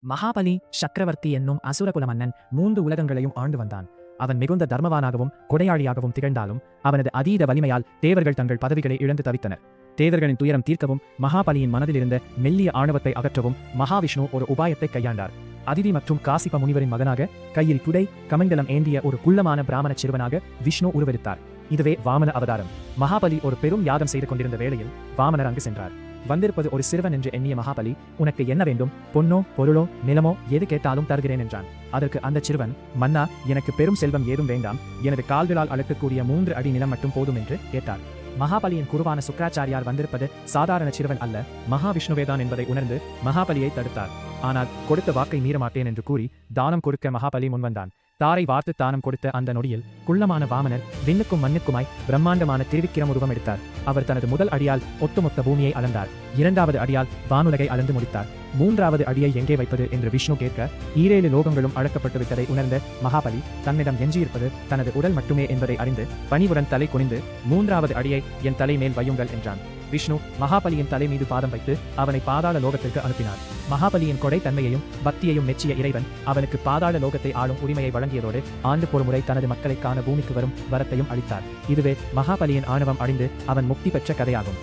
மகாபலி சக்கரவர்த்தி என்னும் அசுரகுல மன்னன் 3 உலகங்களையும் ஆண்டு வந்தான். அவன் மிகுந்த தர்மவானாகவும் கொடையாளியாகவும் திகழ்ந்தாலும் அவனது அதீத வலிமையால் தேவர்கள் தங்கள் பதவிகளை இழந்து தவித்தனர். தேவர்களின் துயரம் தீர்க்கவும் மகாபலியின் மனதில் இருந்த மெல்லிய ஆணவத்தை அகற்றவும் மகாவிஷ்ணு ஒரு உபாயத்தை கையாண்டார். அதிதி மற்றும் காசிப முனிவரின் மகனாக கையில் குடை கமண்டலம் ஏந்திய ஒரு குள்ளமான பிராமண சிறுவனாக விஷ்ணு உருவெடுத்தார். இதுவே வாமன அவதாரம். மகாபலி ஒரு பெரும் யாகம் செய்து கொண்டிருந்த வேளையில் வாமனர் அங்கு சென்றார். வந்திருப்பது ஒரு சிறுவன் என்று எண்ணிய மகாபலி, உனக்கு என்ன வேண்டும்? பொன்னோ பொருளோ நிலமோ எது கேட்டாலும் தருகிறேன் என்றான். அதற்கு அந்த சிறுவன், மன்னா, எனக்கு பெரும் செல்வம் ஏதும் வேண்டாம், எனது கால்களால் அளக்கக்கூடிய 3 அடி நிலம் மட்டும் போதும் என்று கேட்டார். மகாபலியின் குருவான சுக்ராச்சாரியார் வந்திருப்பது சாதாரண சிறுவன் அல்ல, மகாவிஷ்ணுவேதான் என்பதை உணர்ந்து மகாபலியை தடுத்தார். ஆனால் கொடுத்த வாக்கை மீறமாட்டேன் என்று கூறி தானம் கொடுக்க மகாபலி முன்வந்தான். தாரை வார்த்து தானம் கொடுத்த அந்த நொடியில் குள்ளமான வாமனர் விண்ணுக்கும் மண்ணுக்குமாய் பிரம்மாண்டமான திருவிக்கிரம் உருவம் எடுத்தார். அவர் தனது முதல் அடியால் ஒட்டுமொத்த பூமியை அளந்தார். 2வது அடியால் வானுலகை அளந்து முடித்தார். 3வது அடியை எங்கே வைப்பது என்று விஷ்ணு கேட்க 7 லோகங்களும் அழக்கப்பட்டு விட்டதை உணர்ந்த மகாபலி தன்னிடம் எஞ்சியிருப்பது தனது உடல் மட்டுமே என்பதை அறிந்து பணிவுடன் தலை குனிந்து 3வது அடியை என் தலை மேல் வையுங்கள் என்றான். விஷ்ணு மகாபலியின் தலை மீது பாதம் வைத்து அவனை பாதாள லோகத்திற்கு அனுப்பினார். மகாபலியின் கொடை தன்மையையும் பக்தியையும் மெச்சிய இறைவன் அவனுக்கு பாதாள லோகத்தை ஆளும் உரிமையை வழங்கியதோடு ஆண்டு ஒரு முறை தனது மக்களை காண பூமிக்கு வரும் வரத்தையும் அளித்தார். இதுவே மகாபலியின் ஆணவம் அழிந்து அவன் முக்தி பெற்ற கதையாகும்.